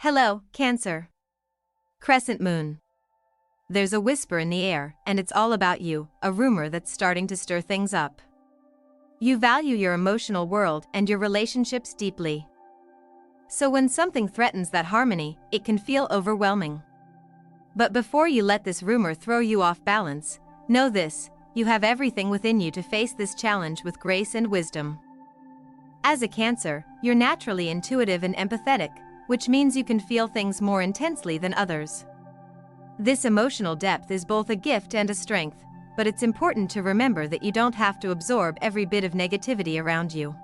Hello, Cancer. Crescent moon. There's a whisper in the air, and it's all about you, a rumor that's starting to stir things up. You value your emotional world and your relationships deeply. So when something threatens that harmony, it can feel overwhelming. But before you let this rumor throw you off balance, know this: you have everything within you to face this challenge with grace and wisdom. As a Cancer, you're naturally intuitive and empathetic, which means you can feel things more intensely than others. This emotional depth is both a gift and a strength, but it's important to remember that you don't have to absorb every bit of negativity around you.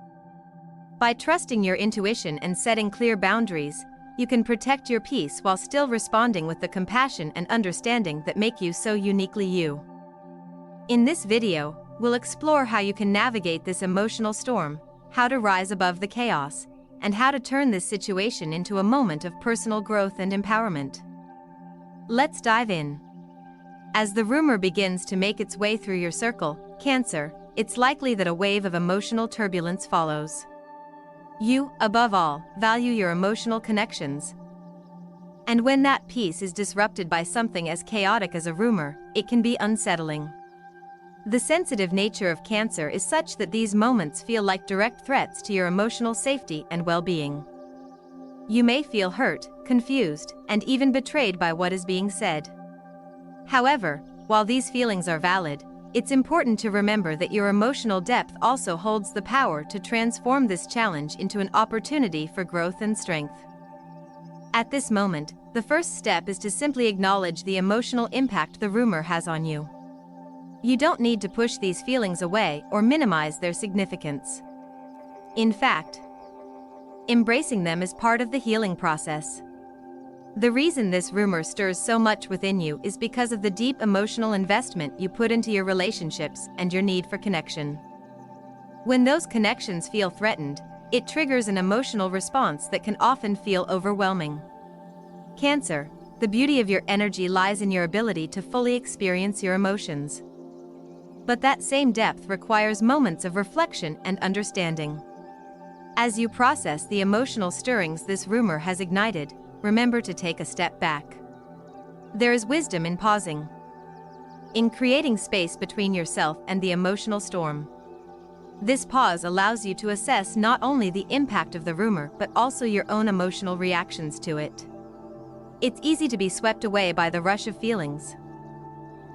By trusting your intuition and setting clear boundaries, you can protect your peace while still responding with the compassion and understanding that make you so uniquely you. In this video, we'll explore how you can navigate this emotional storm, how to rise above the chaos, and how to turn this situation into a moment of personal growth and empowerment. Let's dive in. As the rumor begins to make its way through your circle, Cancer, it's likely that a wave of emotional turbulence follows. You, above all, value your emotional connections. And when that peace is disrupted by something as chaotic as a rumor, it can be unsettling. The sensitive nature of Cancer is such that these moments feel like direct threats to your emotional safety and well-being. You may feel hurt, confused, and even betrayed by what is being said. However, while these feelings are valid, it's important to remember that your emotional depth also holds the power to transform this challenge into an opportunity for growth and strength. At this moment, the first step is to simply acknowledge the emotional impact the rumor has on you. You don't need to push these feelings away or minimize their significance. In fact, embracing them is part of the healing process. The reason this rumor stirs so much within you is because of the deep emotional investment you put into your relationships and your need for connection. When those connections feel threatened, it triggers an emotional response that can often feel overwhelming. Cancer, the beauty of your energy lies in your ability to fully experience your emotions. But that same depth requires moments of reflection and understanding. As you process the emotional stirrings this rumor has ignited, remember to take a step back. There is wisdom in pausing, in creating space between yourself and the emotional storm. This pause allows you to assess not only the impact of the rumor but also your own emotional reactions to it. It's easy to be swept away by the rush of feelings.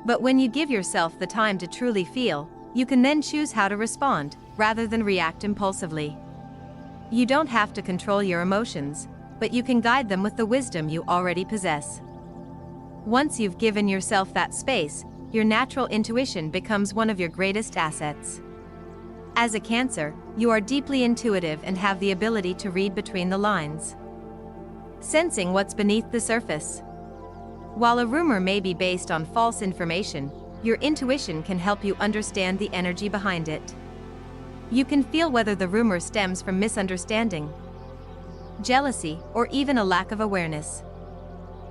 But when you give yourself the time to truly feel, you can then choose how to respond, rather than react impulsively. You don't have to control your emotions, but you can guide them with the wisdom you already possess. Once you've given yourself that space, your natural intuition becomes one of your greatest assets. As a Cancer, you are deeply intuitive and have the ability to read between the lines, sensing what's beneath the surface. While a rumor may be based on false information, your intuition can help you understand the energy behind it. You can feel whether the rumor stems from misunderstanding, jealousy, or even a lack of awareness.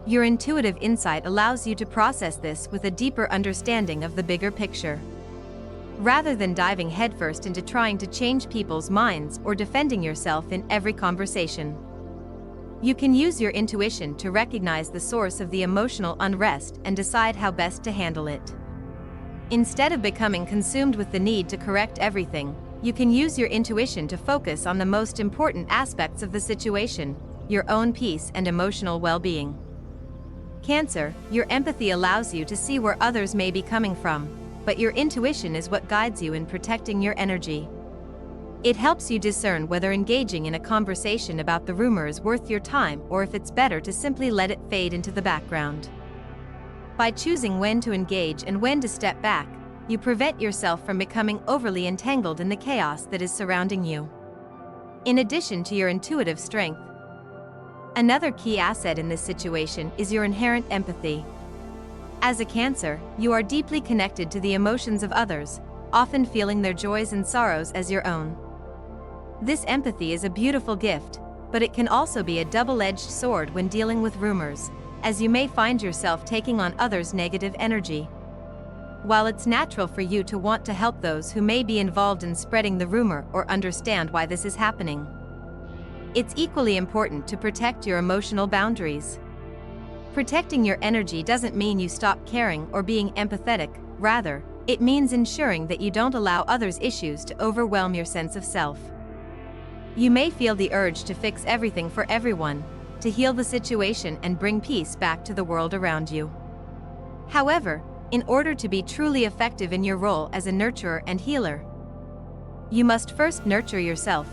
Your intuitive insight allows you to process this with a deeper understanding of the bigger picture. Rather than diving headfirst into trying to change people's minds or defending yourself in every conversation, you can use your intuition to recognize the source of the emotional unrest and decide how best to handle it. Instead of becoming consumed with the need to correct everything, you can use your intuition to focus on the most important aspects of the situation, your own peace and emotional well-being. Cancer, your empathy allows you to see where others may be coming from, but your intuition is what guides you in protecting your energy. It helps you discern whether engaging in a conversation about the rumor is worth your time or if it's better to simply let it fade into the background. By choosing when to engage and when to step back, you prevent yourself from becoming overly entangled in the chaos that is surrounding you. In addition to your intuitive strength, another key asset in this situation is your inherent empathy. As a Cancer, you are deeply connected to the emotions of others, often feeling their joys and sorrows as your own. This empathy is a beautiful gift, but it can also be a double-edged sword when dealing with rumors, as you may find yourself taking on others' negative energy. While it's natural for you to want to help those who may be involved in spreading the rumor or understand why this is happening, it's equally important to protect your emotional boundaries. Protecting your energy doesn't mean you stop caring or being empathetic, rather, it means ensuring that you don't allow others' issues to overwhelm your sense of self. You may feel the urge to fix everything for everyone, to heal the situation and bring peace back to the world around you. However, in order to be truly effective in your role as a nurturer and healer, you must first nurture yourself.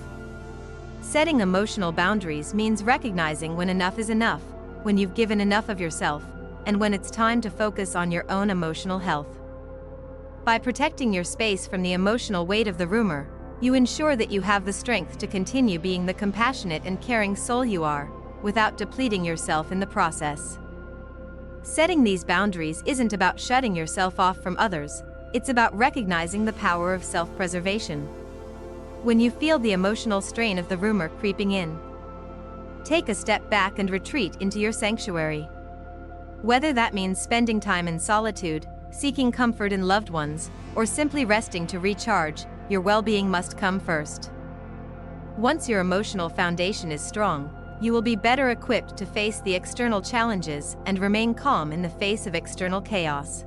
Setting emotional boundaries means recognizing when enough is enough, when you've given enough of yourself, and when it's time to focus on your own emotional health. By protecting your space from the emotional weight of the rumor, you ensure that you have the strength to continue being the compassionate and caring soul you are, without depleting yourself in the process. Setting these boundaries isn't about shutting yourself off from others, it's about recognizing the power of self-preservation. When you feel the emotional strain of the rumor creeping in, take a step back and retreat into your sanctuary. Whether that means spending time in solitude, seeking comfort in loved ones, or simply resting to recharge, your well-being must come first. Once your emotional foundation is strong, you will be better equipped to face the external challenges and remain calm in the face of external chaos.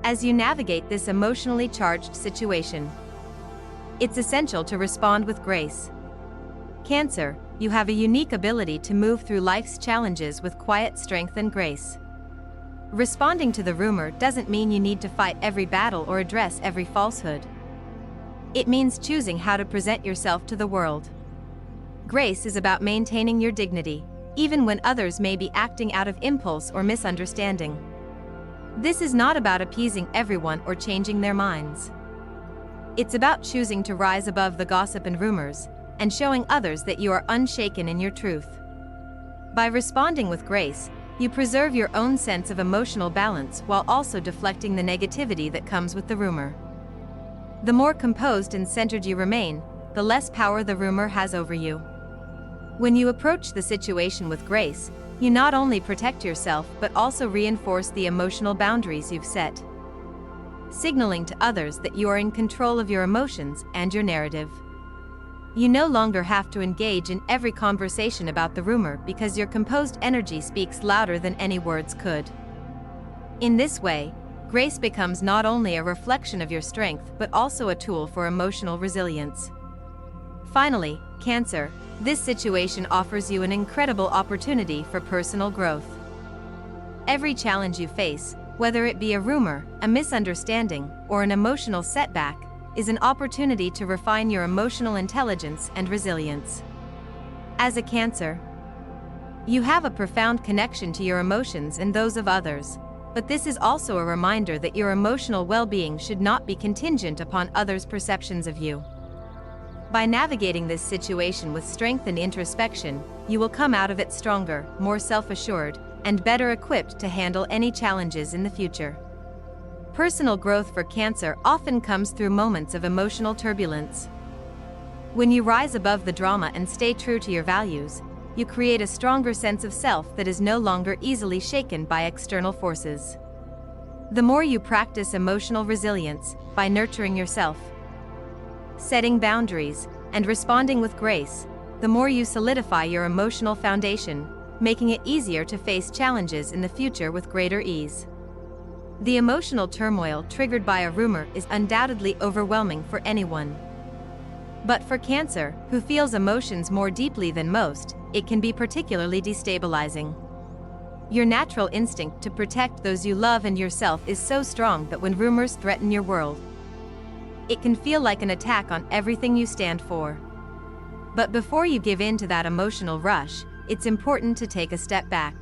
As you navigate this emotionally charged situation, it's essential to respond with grace. Cancer, you have a unique ability to move through life's challenges with quiet strength and grace. Responding to the rumor doesn't mean you need to fight every battle or address every falsehood. It means choosing how to present yourself to the world. Grace is about maintaining your dignity, even when others may be acting out of impulse or misunderstanding. This is not about appeasing everyone or changing their minds. It's about choosing to rise above the gossip and rumors, and showing others that you are unshaken in your truth. By responding with grace, you preserve your own sense of emotional balance while also deflecting the negativity that comes with the rumor. The more composed and centered you remain, the less power the rumor has over you. When you approach the situation with grace, you not only protect yourself but also reinforce the emotional boundaries you've set, signaling to others that you are in control of your emotions and your narrative. You no longer have to engage in every conversation about the rumor because your composed energy speaks louder than any words could. In this way, grace becomes not only a reflection of your strength but also a tool for emotional resilience. Finally, Cancer, this situation offers you an incredible opportunity for personal growth. Every challenge you face, whether it be a rumor, a misunderstanding, or an emotional setback, is an opportunity to refine your emotional intelligence and resilience. As a Cancer, you have a profound connection to your emotions and those of others, but this is also a reminder that your emotional well-being should not be contingent upon others' perceptions of you. By navigating this situation with strength and introspection, you will come out of it stronger, more self-assured, and better equipped to handle any challenges in the future. Personal growth for Cancer often comes through moments of emotional turbulence. When you rise above the drama and stay true to your values, you create a stronger sense of self that is no longer easily shaken by external forces. The more you practice emotional resilience, by nurturing yourself, setting boundaries, and responding with grace, the more you solidify your emotional foundation, making it easier to face challenges in the future with greater ease. The emotional turmoil triggered by a rumor is undoubtedly overwhelming for anyone. But for Cancer, who feels emotions more deeply than most, it can be particularly destabilizing. Your natural instinct to protect those you love and yourself is so strong that when rumors threaten your world, it can feel like an attack on everything you stand for. But before you give in to that emotional rush, it's important to take a step back.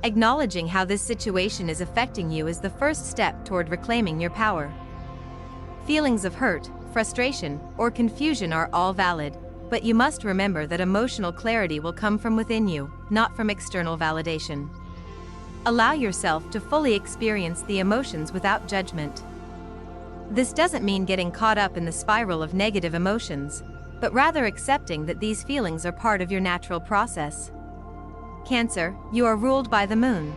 Acknowledging how this situation is affecting you is the first step toward reclaiming your power. Feelings of hurt, frustration, or confusion are all valid, but you must remember that emotional clarity will come from within you, not from external validation. Allow yourself to fully experience the emotions without judgment. This doesn't mean getting caught up in the spiral of negative emotions, but rather accepting that these feelings are part of your natural process. Cancer, you are ruled by the moon,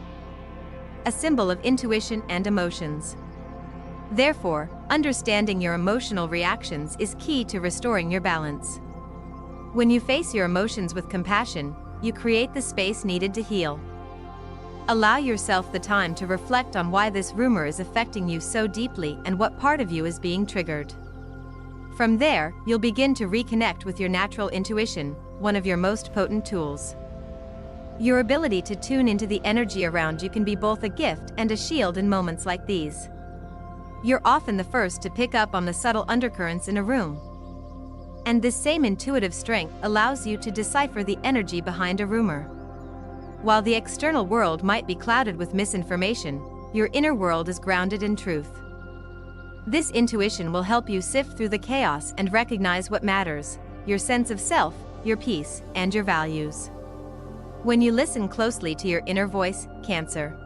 a symbol of intuition and emotions. Therefore, understanding your emotional reactions is key to restoring your balance. When you face your emotions with compassion, you create the space needed to heal. Allow yourself the time to reflect on why this rumor is affecting you so deeply and what part of you is being triggered. From there, you'll begin to reconnect with your natural intuition, one of your most potent tools. Your ability to tune into the energy around you can be both a gift and a shield in moments like these. You're often the first to pick up on the subtle undercurrents in a room. And this same intuitive strength allows you to decipher the energy behind a rumor. While the external world might be clouded with misinformation, your inner world is grounded in truth. This intuition will help you sift through the chaos and recognize what matters: your sense of self, your peace, and your values. When you listen closely to your inner voice, Cancer,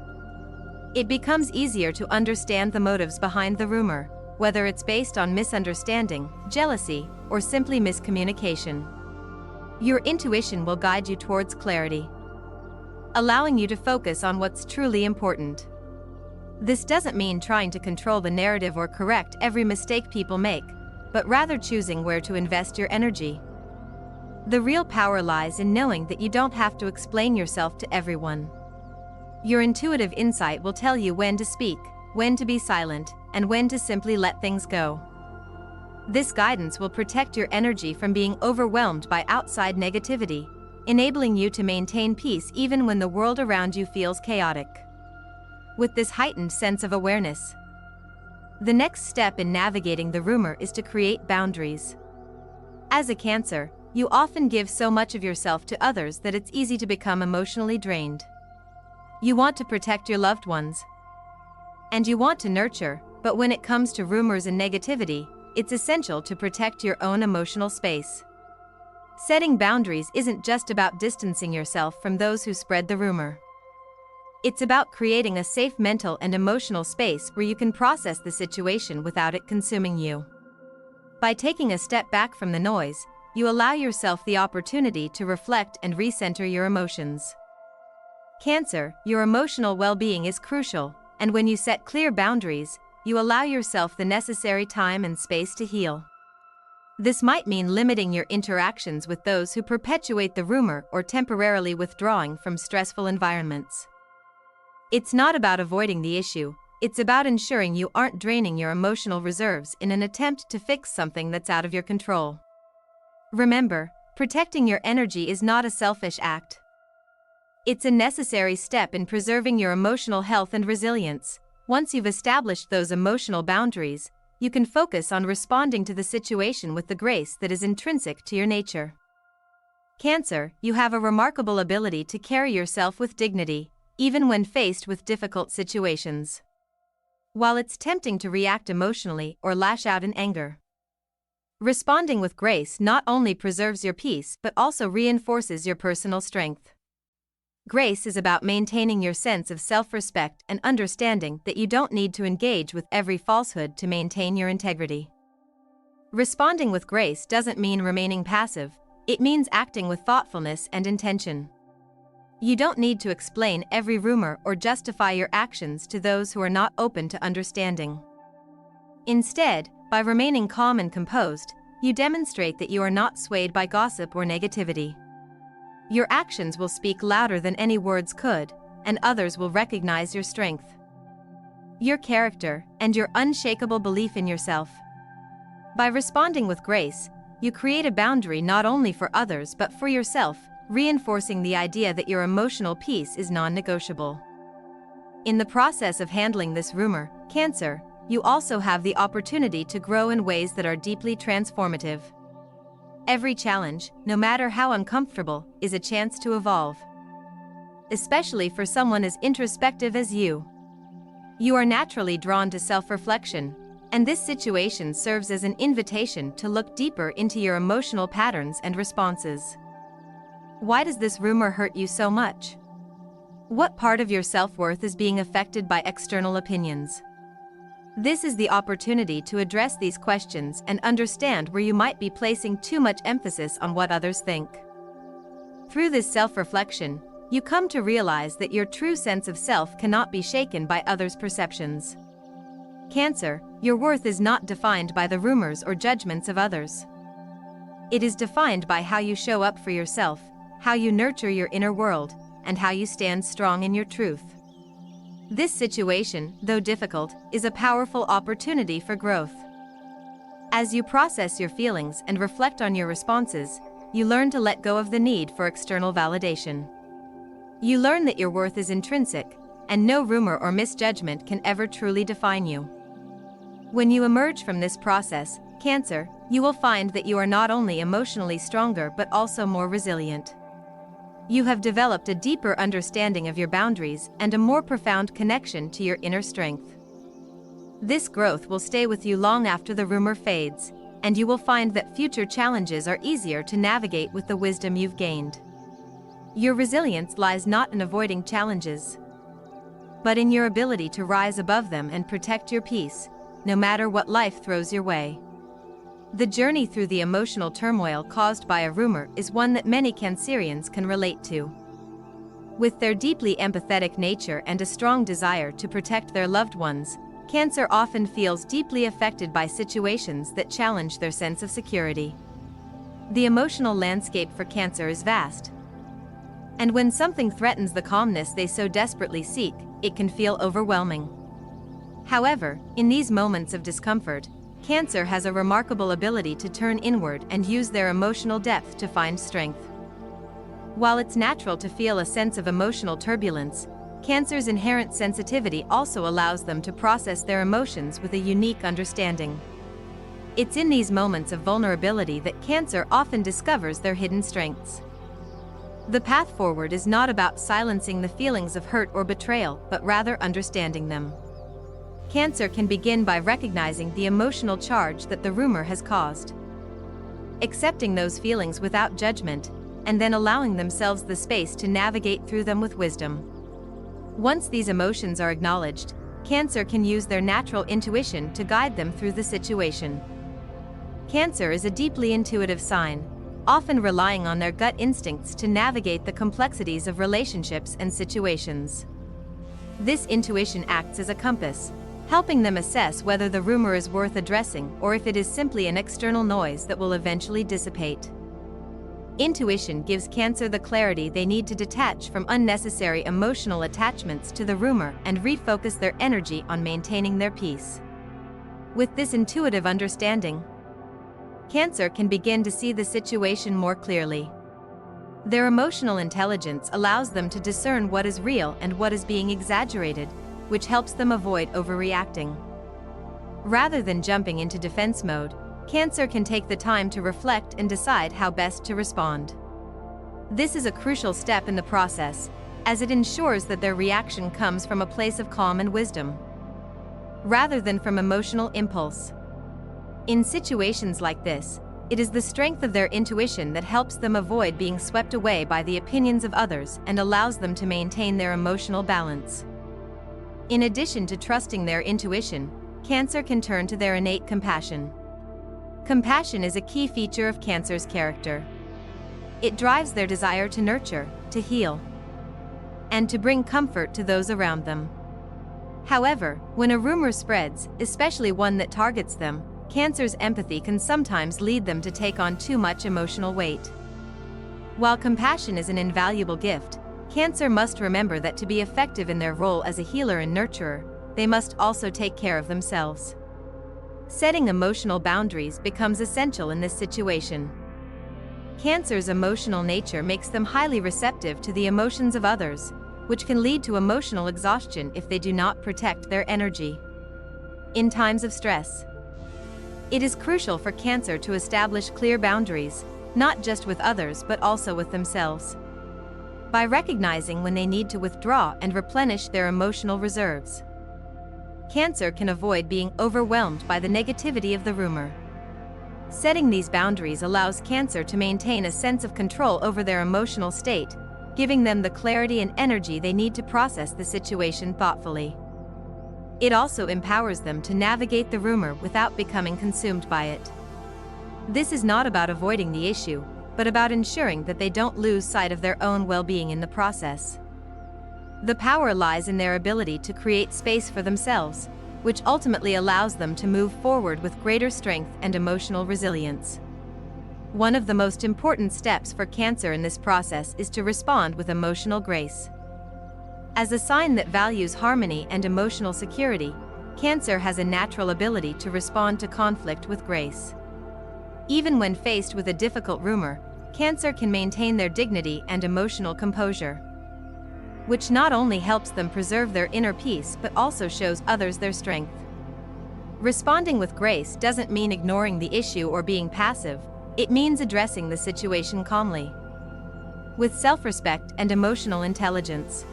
it becomes easier to understand the motives behind the rumor, whether it's based on misunderstanding, jealousy, or simply miscommunication. Your intuition will guide you towards clarity, allowing you to focus on what's truly important. This doesn't mean trying to control the narrative or correct every mistake people make, but rather choosing where to invest your energy. The real power lies in knowing that you don't have to explain yourself to everyone. Your intuitive insight will tell you when to speak, when to be silent, and when to simply let things go. This guidance will protect your energy from being overwhelmed by outside negativity, enabling you to maintain peace even when the world around you feels chaotic. With this heightened sense of awareness, the next step in navigating the rumor is to create boundaries. As a Cancer, you often give so much of yourself to others that it's easy to become emotionally drained. You want to protect your loved ones, and you want to nurture, but when it comes to rumors and negativity, it's essential to protect your own emotional space. Setting boundaries isn't just about distancing yourself from those who spread the rumor. It's about creating a safe mental and emotional space where you can process the situation without it consuming you. By taking a step back from the noise, you allow yourself the opportunity to reflect and recenter your emotions. Cancer, your emotional well-being is crucial, and when you set clear boundaries, you allow yourself the necessary time and space to heal. This might mean limiting your interactions with those who perpetuate the rumor or temporarily withdrawing from stressful environments. It's not about avoiding the issue, it's about ensuring you aren't draining your emotional reserves in an attempt to fix something that's out of your control. Remember, protecting your energy is not a selfish act. It's a necessary step in preserving your emotional health and resilience. Once you've established those emotional boundaries, you can focus on responding to the situation with the grace that is intrinsic to your nature. Cancer, you have a remarkable ability to carry yourself with dignity, even when faced with difficult situations. While it's tempting to react emotionally or lash out in anger, responding with grace not only preserves your peace but also reinforces your personal strength. Grace is about maintaining your sense of self-respect and understanding that you don't need to engage with every falsehood to maintain your integrity. Responding with grace doesn't mean remaining passive, it means acting with thoughtfulness and intention. You don't need to explain every rumor or justify your actions to those who are not open to understanding. Instead, by remaining calm and composed, you demonstrate that you are not swayed by gossip or negativity. Your actions will speak louder than any words could, and others will recognize your strength, your character, and your unshakable belief in yourself. By responding with grace, you create a boundary not only for others but for yourself, reinforcing the idea that your emotional peace is non-negotiable. In the process of handling this rumor, Cancer, you also have the opportunity to grow in ways that are deeply transformative. Every challenge, no matter how uncomfortable, is a chance to evolve. Especially for someone as introspective as you. You are naturally drawn to self-reflection, and this situation serves as an invitation to look deeper into your emotional patterns and responses. Why does this rumor hurt you so much? What part of your self-worth is being affected by external opinions? This is the opportunity to address these questions and understand where you might be placing too much emphasis on what others think. Through this self-reflection, you come to realize that your true sense of self cannot be shaken by others' perceptions. Cancer, your worth is not defined by the rumors or judgments of others. It is defined by how you show up for yourself, how you nurture your inner world, and how you stand strong in your truth. This situation, though difficult, is a powerful opportunity for growth. As you process your feelings and reflect on your responses, you learn to let go of the need for external validation. You learn that your worth is intrinsic, and no rumor or misjudgment can ever truly define you. When you emerge from this process, Cancer, you will find that you are not only emotionally stronger but also more resilient. You have developed a deeper understanding of your boundaries and a more profound connection to your inner strength. This growth will stay with you long after the rumor fades, and you will find that future challenges are easier to navigate with the wisdom you've gained. Your resilience lies not in avoiding challenges, but in your ability to rise above them and protect your peace, no matter what life throws your way. The journey through the emotional turmoil caused by a rumor is one that many Cancerians can relate to. With their deeply empathetic nature and a strong desire to protect their loved ones, Cancer often feels deeply affected by situations that challenge their sense of security. The emotional landscape for Cancer is vast, and when something threatens the calmness they so desperately seek, it can feel overwhelming. However, in these moments of discomfort, Cancer has a remarkable ability to turn inward and use their emotional depth to find strength. While it's natural to feel a sense of emotional turbulence, Cancer's inherent sensitivity also allows them to process their emotions with a unique understanding. It's in these moments of vulnerability that Cancer often discovers their hidden strengths. The path forward is not about silencing the feelings of hurt or betrayal, but rather understanding them. Cancer can begin by recognizing the emotional charge that the rumor has caused, accepting those feelings without judgment, and then allowing themselves the space to navigate through them with wisdom. Once these emotions are acknowledged, Cancer can use their natural intuition to guide them through the situation. Cancer is a deeply intuitive sign, often relying on their gut instincts to navigate the complexities of relationships and situations. This intuition acts as a compass, helping them assess whether the rumor is worth addressing or if it is simply an external noise that will eventually dissipate. Intuition gives Cancer the clarity they need to detach from unnecessary emotional attachments to the rumor and refocus their energy on maintaining their peace. With this intuitive understanding, Cancer can begin to see the situation more clearly. Their emotional intelligence allows them to discern what is real and what is being exaggerated, which helps them avoid overreacting. Rather than jumping into defense mode, Cancer can take the time to reflect and decide how best to respond. This is a crucial step in the process, as it ensures that their reaction comes from a place of calm and wisdom, rather than from emotional impulse. In situations like this, it is the strength of their intuition that helps them avoid being swept away by the opinions of others and allows them to maintain their emotional balance. In addition to trusting their intuition, Cancer can turn to their innate compassion. Compassion is a key feature of Cancer's character. It drives their desire to nurture, to heal, and to bring comfort to those around them. However, when a rumor spreads, especially one that targets them, Cancer's empathy can sometimes lead them to take on too much emotional weight. While compassion is an invaluable gift, Cancer must remember that to be effective in their role as a healer and nurturer, they must also take care of themselves. Setting emotional boundaries becomes essential in this situation. Cancer's emotional nature makes them highly receptive to the emotions of others, which can lead to emotional exhaustion if they do not protect their energy. In times of stress, it is crucial for Cancer to establish clear boundaries, not just with others but also with themselves. By recognizing when they need to withdraw and replenish their emotional reserves, Cancer can avoid being overwhelmed by the negativity of the rumor. Setting these boundaries allows Cancer to maintain a sense of control over their emotional state, giving them the clarity and energy they need to process the situation thoughtfully. It also empowers them to navigate the rumor without becoming consumed by it. This is not about avoiding the issue, but about ensuring that they don't lose sight of their own well-being in the process. The power lies in their ability to create space for themselves, which ultimately allows them to move forward with greater strength and emotional resilience. One of the most important steps for Cancer in this process is to respond with emotional grace. As a sign that values harmony and emotional security, Cancer has a natural ability to respond to conflict with grace. Even when faced with a difficult rumor, Cancer can maintain their dignity and emotional composure, which not only helps them preserve their inner peace but also shows others their strength. Responding with grace doesn't mean ignoring the issue or being passive, it means addressing the situation calmly, with self-respect and emotional intelligence.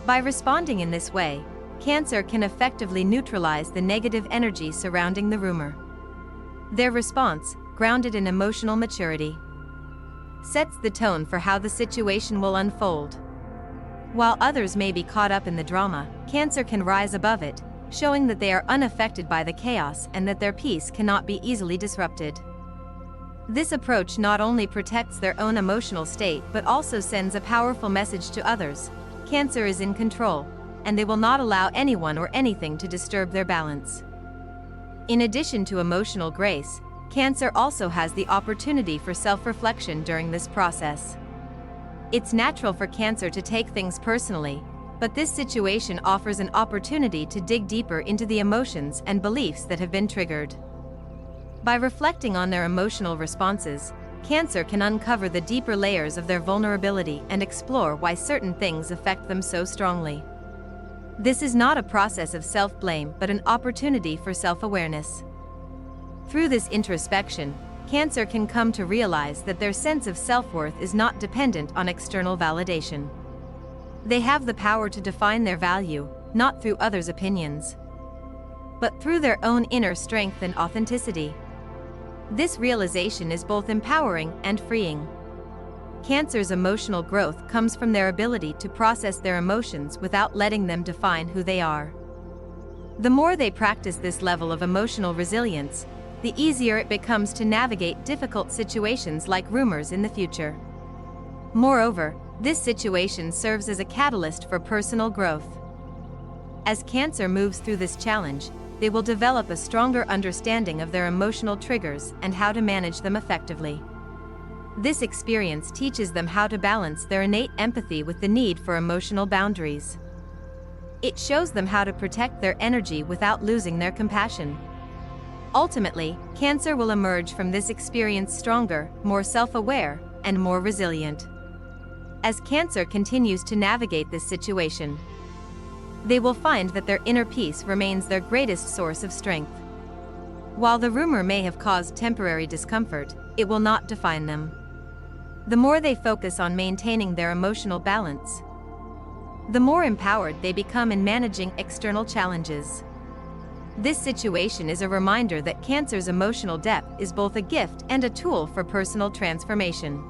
By responding in this way, Cancer can effectively neutralize the negative energy surrounding the rumor. Their response, grounded in emotional maturity, sets the tone for how the situation will unfold. While others may be caught up in the drama, Cancer can rise above it, showing that they are unaffected by the chaos and that their peace cannot be easily disrupted. This approach not only protects their own emotional state but also sends a powerful message to others. Cancer is in control, and they will not allow anyone or anything to disturb their balance. In addition to emotional grace, Cancer also has the opportunity for self-reflection during this process. It's natural for Cancer to take things personally, but this situation offers an opportunity to dig deeper into the emotions and beliefs that have been triggered. By reflecting on their emotional responses, Cancer can uncover the deeper layers of their vulnerability and explore why certain things affect them so strongly. This is not a process of self-blame but an opportunity for self-awareness. Through this introspection, Cancer can come to realize that their sense of self-worth is not dependent on external validation. They have the power to define their value, not through others' opinions, but through their own inner strength and authenticity. This realization is both empowering and freeing. Cancer's emotional growth comes from their ability to process their emotions without letting them define who they are. The more they practice this level of emotional resilience, the easier it becomes to navigate difficult situations like rumors in the future. Moreover, this situation serves as a catalyst for personal growth. As Cancer moves through this challenge, they will develop a stronger understanding of their emotional triggers and how to manage them effectively. This experience teaches them how to balance their innate empathy with the need for emotional boundaries. It shows them how to protect their energy without losing their compassion. Ultimately, Cancer will emerge from this experience stronger, more self-aware, and more resilient. As Cancer continues to navigate this situation, they will find that their inner peace remains their greatest source of strength. While the rumor may have caused temporary discomfort, it will not define them. The more they focus on maintaining their emotional balance, the more empowered they become in managing external challenges. This situation is a reminder that Cancer's emotional depth is both a gift and a tool for personal transformation.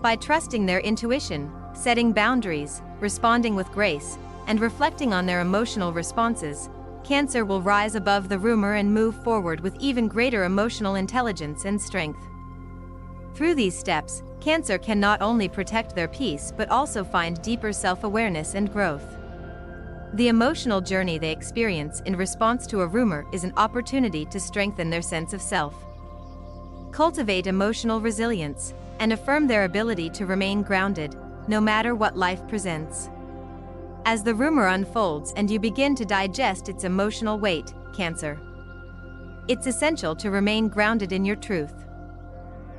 By trusting their intuition, setting boundaries, responding with grace, and reflecting on their emotional responses, Cancer will rise above the rumor and move forward with even greater emotional intelligence and strength. Through these steps, Cancer can not only protect their peace but also find deeper self-awareness and growth. The emotional journey they experience in response to a rumor is an opportunity to strengthen their sense of self, cultivate emotional resilience, and affirm their ability to remain grounded, no matter what life presents. As the rumor unfolds and you begin to digest its emotional weight, Cancer, it's essential to remain grounded in your truth.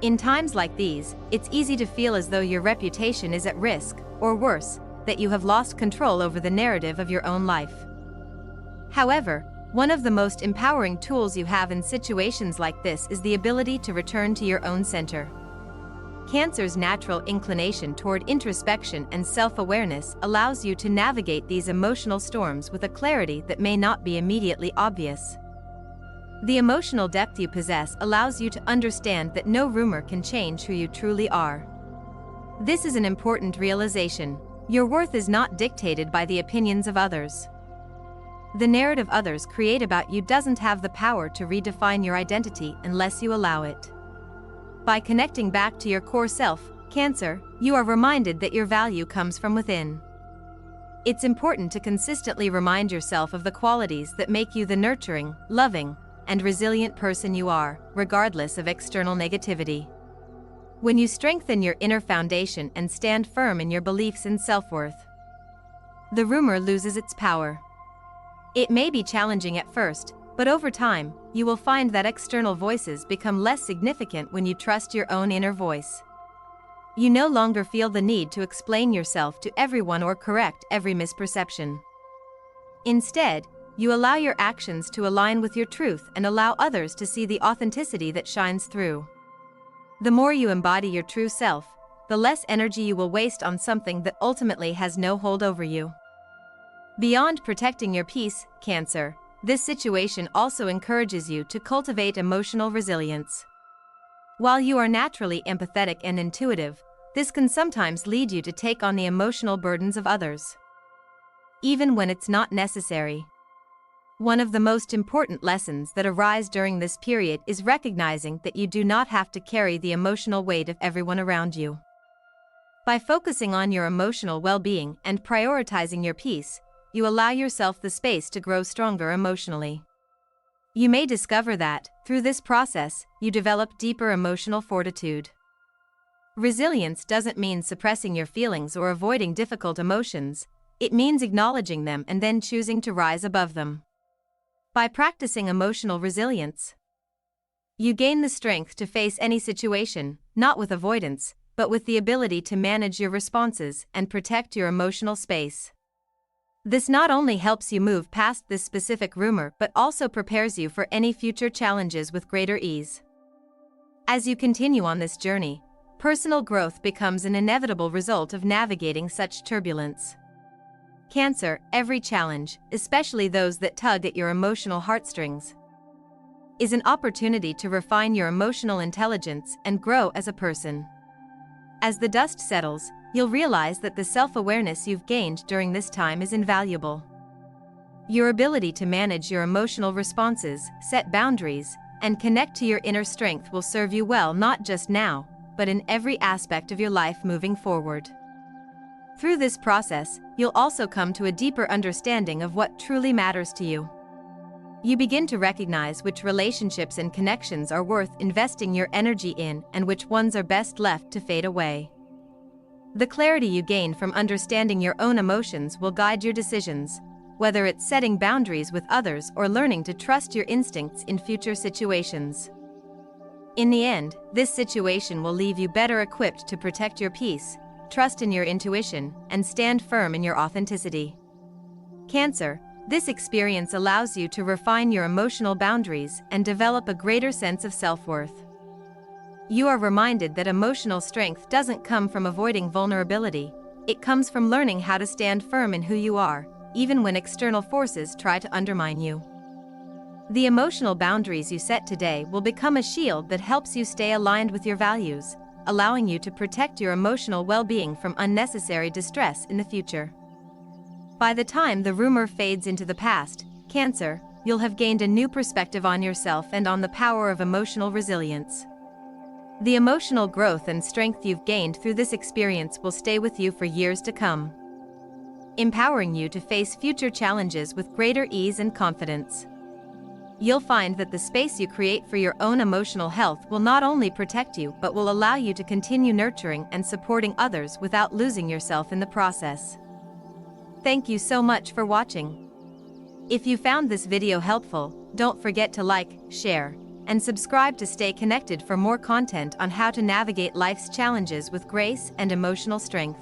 In times like these, it's easy to feel as though your reputation is at risk, or worse, that you have lost control over the narrative of your own life. However, one of the most empowering tools you have in situations like this is the ability to return to your own center. Cancer's natural inclination toward introspection and self-awareness allows you to navigate these emotional storms with a clarity that may not be immediately obvious. The emotional depth you possess allows you to understand that no rumor can change who you truly are. This is an important realization. Your worth is not dictated by the opinions of others. The narrative others create about you doesn't have the power to redefine your identity unless you allow it. By connecting back to your core self, Cancer, you are reminded that your value comes from within. It's important to consistently remind yourself of the qualities that make you the nurturing, loving, and resilient person you are, regardless of external negativity. When you strengthen your inner foundation and stand firm in your beliefs and self-worth, the rumor loses its power. It may be challenging at first, but over time, you will find that external voices become less significant when you trust your own inner voice. You no longer feel the need to explain yourself to everyone or correct every misperception. Instead, you allow your actions to align with your truth and allow others to see the authenticity that shines through. The more you embody your true self, the less energy you will waste on something that ultimately has no hold over you. Beyond protecting your peace, Cancer, this situation also encourages you to cultivate emotional resilience. While you are naturally empathetic and intuitive, this can sometimes lead you to take on the emotional burdens of others, even when it's not necessary. One of the most important lessons that arise during this period is recognizing that you do not have to carry the emotional weight of everyone around you. By focusing on your emotional well-being and prioritizing your peace, you allow yourself the space to grow stronger emotionally. You may discover that, through this process, you develop deeper emotional fortitude. Resilience doesn't mean suppressing your feelings or avoiding difficult emotions, it means acknowledging them and then choosing to rise above them. By practicing emotional resilience, you gain the strength to face any situation, not with avoidance, but with the ability to manage your responses and protect your emotional space. This not only helps you move past this specific rumor but also prepares you for any future challenges with greater ease. As you continue on this journey, personal growth becomes an inevitable result of navigating such turbulence. Cancer, every challenge, especially those that tug at your emotional heartstrings, is an opportunity to refine your emotional intelligence and grow as a person. As the dust settles, you'll realize that the self-awareness you've gained during this time is invaluable. Your ability to manage your emotional responses, set boundaries, and connect to your inner strength will serve you well not just now, but in every aspect of your life moving forward. Through this process, you'll also come to a deeper understanding of what truly matters to you. You begin to recognize which relationships and connections are worth investing your energy in and which ones are best left to fade away. The clarity you gain from understanding your own emotions will guide your decisions, whether it's setting boundaries with others or learning to trust your instincts in future situations. In the end, this situation will leave you better equipped to protect your peace, trust in your intuition, and stand firm in your authenticity. Cancer, this experience allows you to refine your emotional boundaries and develop a greater sense of self-worth. You are reminded that emotional strength doesn't come from avoiding vulnerability, it comes from learning how to stand firm in who you are, even when external forces try to undermine you. The emotional boundaries you set today will become a shield that helps you stay aligned with your values, allowing you to protect your emotional well-being from unnecessary distress in the future. By the time the rumor fades into the past, Cancer, you'll have gained a new perspective on yourself and on the power of emotional resilience. The emotional growth and strength you've gained through this experience will stay with you for years to come, empowering you to face future challenges with greater ease and confidence. You'll find that the space you create for your own emotional health will not only protect you but will allow you to continue nurturing and supporting others without losing yourself in the process. Thank you so much for watching. If you found this video helpful, don't forget to like, share, and subscribe to stay connected for more content on how to navigate life's challenges with grace and emotional strength.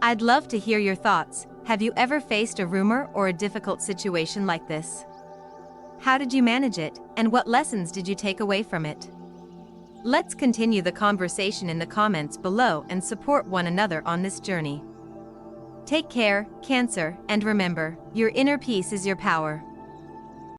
I'd love to hear your thoughts. Have you ever faced a rumor or a difficult situation like this? How did you manage it, and what lessons did you take away from it? Let's continue the conversation in the comments below and support one another on this journey. Take care, Cancer, and remember, your inner peace is your power.